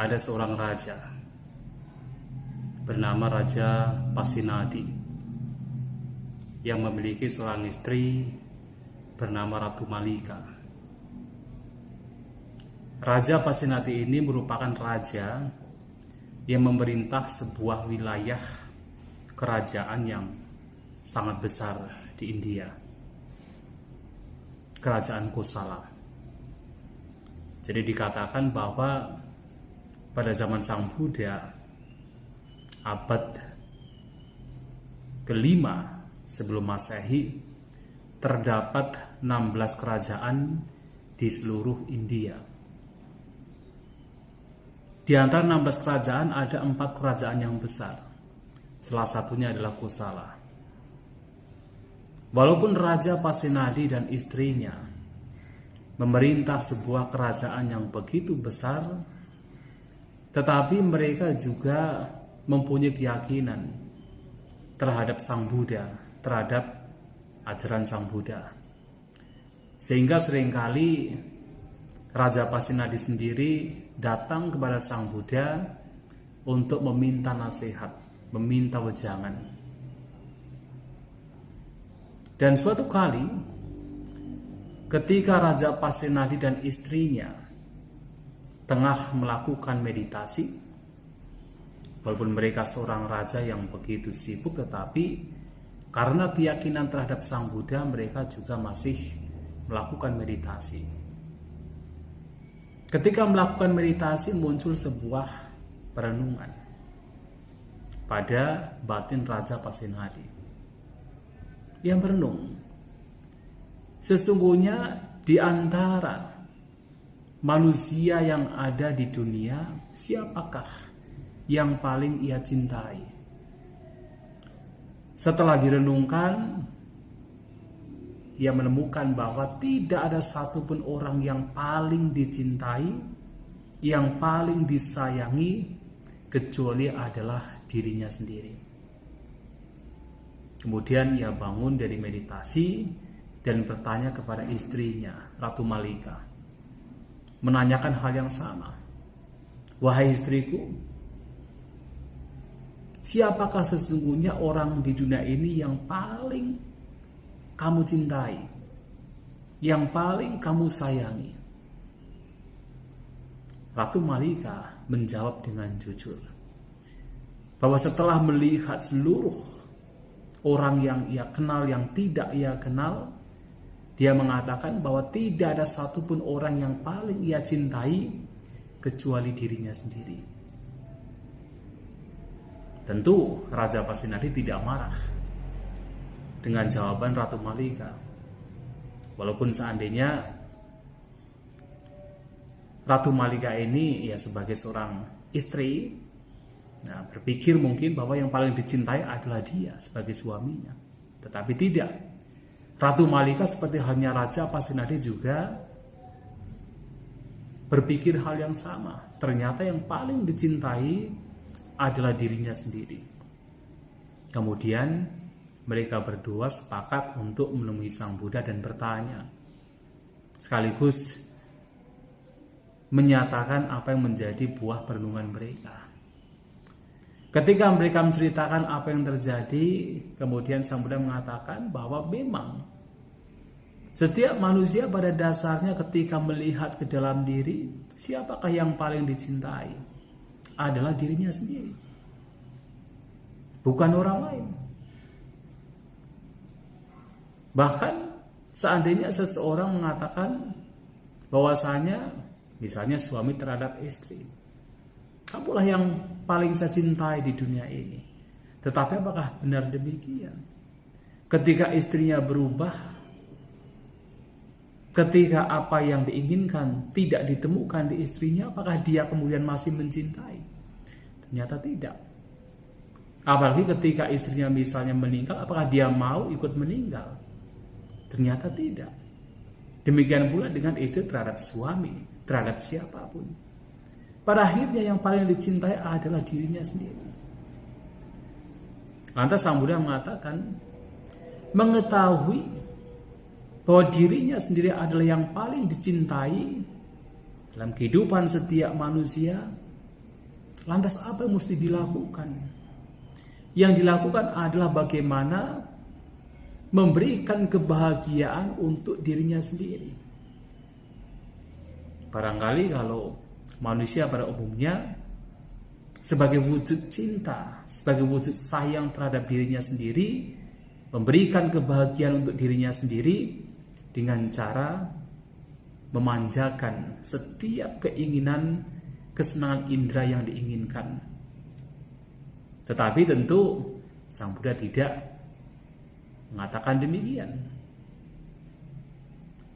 ada seorang raja bernama Raja Pasenadi yang memiliki seorang istri bernama Ratu Malika. Raja Pasenadi ini merupakan raja yang memerintah sebuah wilayah kerajaan yang sangat besar di India, Kerajaan Kosala. Jadi dikatakan bahwa pada zaman Sang Buddha, abad ke-5 sebelum Masehi, terdapat 16 kerajaan di seluruh India. Di antara 16 kerajaan ada 4 kerajaan yang besar. Salah satunya adalah Kosala. Walaupun Raja Pasenadi dan istrinya memerintah sebuah kerajaan yang begitu besar, tetapi mereka juga mempunyai keyakinan terhadap Sang Buddha, terhadap ajaran Sang Buddha. Sehingga seringkali Raja Pasenadi sendiri datang kepada Sang Buddha untuk meminta nasihat, meminta wejangan. Dan suatu kali ketika Raja Pasenadi dan istrinya tengah melakukan meditasi, walaupun mereka seorang raja yang begitu sibuk, tetapi karena keyakinan terhadap Sang Buddha, mereka juga masih melakukan meditasi. Ketika melakukan meditasi, muncul sebuah perenungan pada batin Raja Pasenadi. Yang merenung, sesungguhnya di antara manusia yang ada di dunia, siapakah yang paling ia cintai? Setelah direnungkan, ia menemukan bahwa tidak ada satupun orang yang paling dicintai, yang paling disayangi, kecuali adalah dirinya sendiri. Kemudian ia bangun dari meditasi dan bertanya kepada istrinya, Ratu Malika, menanyakan hal yang sama. Wahai istriku, siapakah sesungguhnya orang di dunia ini yang paling kamu cintai, yang paling kamu sayangi? Ratu Malika menjawab dengan jujur bahwa setelah melihat seluruh orang yang ia kenal, yang tidak ia kenal, dia mengatakan bahwa tidak ada satupun orang yang paling ia cintai kecuali dirinya sendiri. Tentu Raja Pasenadi tidak marah dengan jawaban Ratu Malika. Walaupun seandainya Ratu Malika ini ya sebagai seorang istri, berpikir mungkin bahwa yang paling dicintai adalah dia sebagai suaminya. Tetapi tidak. Ratu Malika seperti halnya Raja Pasenadi juga berpikir hal yang sama. Ternyata yang paling dicintai adalah dirinya sendiri. Kemudian mereka berdua sepakat untuk menemui Sang Buddha dan bertanya, sekaligus menyatakan apa yang menjadi buah perenungan mereka. Ketika mereka menceritakan apa yang terjadi, kemudian Sang Buddha mengatakan bahwa memang setiap manusia pada dasarnya ketika melihat ke dalam diri, siapakah yang paling dicintai? Adalah dirinya sendiri, bukan orang lain. Bahkan seandainya seseorang mengatakan bahwasanya misalnya suami terhadap istri, kamulah yang paling saya cintai di dunia ini. Tetapi apakah benar demikian? Ketika istrinya berubah, ketika apa yang diinginkan tidak ditemukan di istrinya, apakah dia kemudian masih mencintai? Ternyata tidak. Apalagi ketika istrinya misalnya meninggal, apakah dia mau ikut meninggal? Ternyata tidak. Demikian pula dengan istri terhadap suami, terhadap siapapun. Pada akhirnya yang paling dicintai adalah dirinya sendiri. Lantas Sang Buddha mengatakan, mengetahui bahwa dirinya sendiri adalah yang paling dicintai dalam kehidupan setiap manusia, Lantas apa yang mesti dilakukan? Yang dilakukan adalah bagaimana memberikan kebahagiaan untuk dirinya sendiri. Barangkali kalau manusia pada umumnya sebagai wujud cinta, sebagai wujud sayang terhadap dirinya sendiri, memberikan kebahagiaan untuk dirinya sendiri dengan cara memanjakan setiap keinginan kesenangan indera yang diinginkan. Tetapi tentu Sang Buddha tidak mengatakan demikian.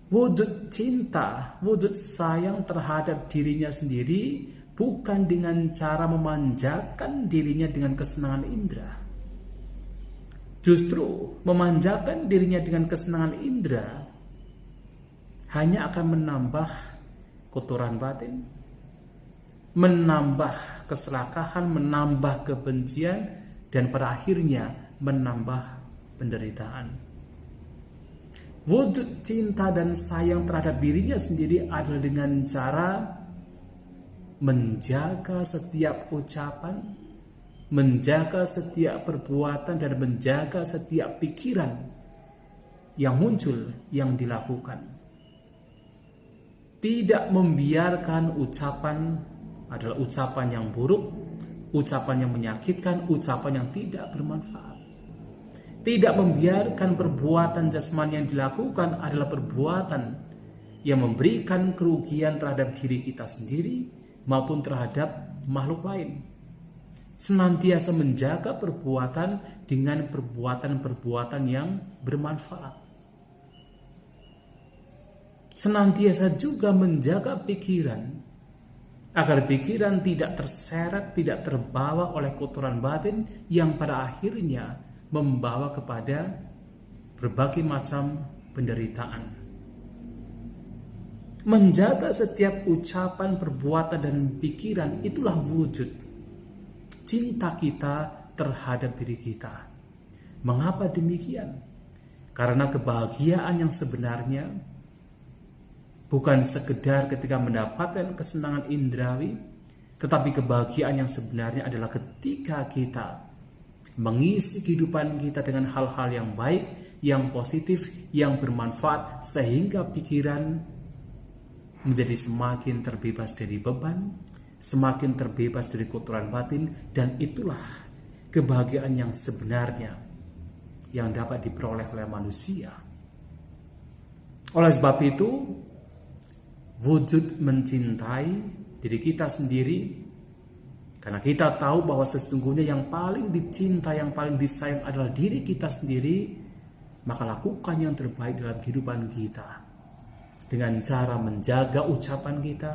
Wujud cinta, wujud sayang terhadap dirinya sendiri bukan dengan cara memanjakan dirinya dengan kesenangan indera. Justru memanjakan dirinya dengan kesenangan indera hanya akan menambah kotoran batin, menambah keserakahan, menambah kebencian, dan pada akhirnya menambah penderitaan. Wujud cinta dan sayang terhadap dirinya sendiri adalah dengan cara menjaga setiap ucapan, menjaga setiap perbuatan, dan menjaga setiap pikiran yang muncul, yang dilakukan. Tidak membiarkan ucapan adalah ucapan yang buruk, ucapan yang menyakitkan, ucapan yang tidak bermanfaat. Tidak membiarkan perbuatan jasmani yang dilakukan adalah perbuatan yang memberikan kerugian terhadap diri kita sendiri maupun terhadap makhluk lain. Senantiasa menjaga perbuatan dengan perbuatan-perbuatan yang bermanfaat. Senantiasa juga menjaga pikiran agar pikiran tidak terseret, tidak terbawa oleh kotoran batin yang pada akhirnya membawa kepada berbagai macam penderitaan. Menjaga setiap ucapan, perbuatan, dan pikiran itulah wujud cinta kita terhadap diri kita. Mengapa demikian? Karena kebahagiaan yang sebenarnya bukan sekedar ketika mendapatkan kesenangan indrawi, tetapi kebahagiaan yang sebenarnya adalah ketika kita mengisi kehidupan kita dengan hal-hal yang baik, yang positif, yang bermanfaat, sehingga pikiran menjadi semakin terbebas dari beban, semakin terbebas dari kotoran batin, dan itulah kebahagiaan yang sebenarnya yang dapat diperoleh oleh manusia. Oleh sebab itu, wujud mencintai diri kita sendiri, karena kita tahu bahwa sesungguhnya yang paling dicinta, yang paling disayang adalah diri kita sendiri, maka lakukan yang terbaik dalam kehidupan kita dengan cara menjaga ucapan kita,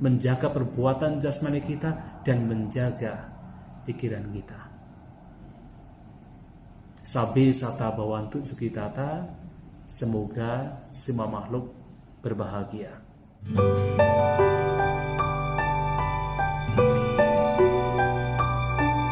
menjaga perbuatan jasmani kita, dan menjaga pikiran kita. Sabe sata bawantu sukitata, semoga semua makhluk berbahagia.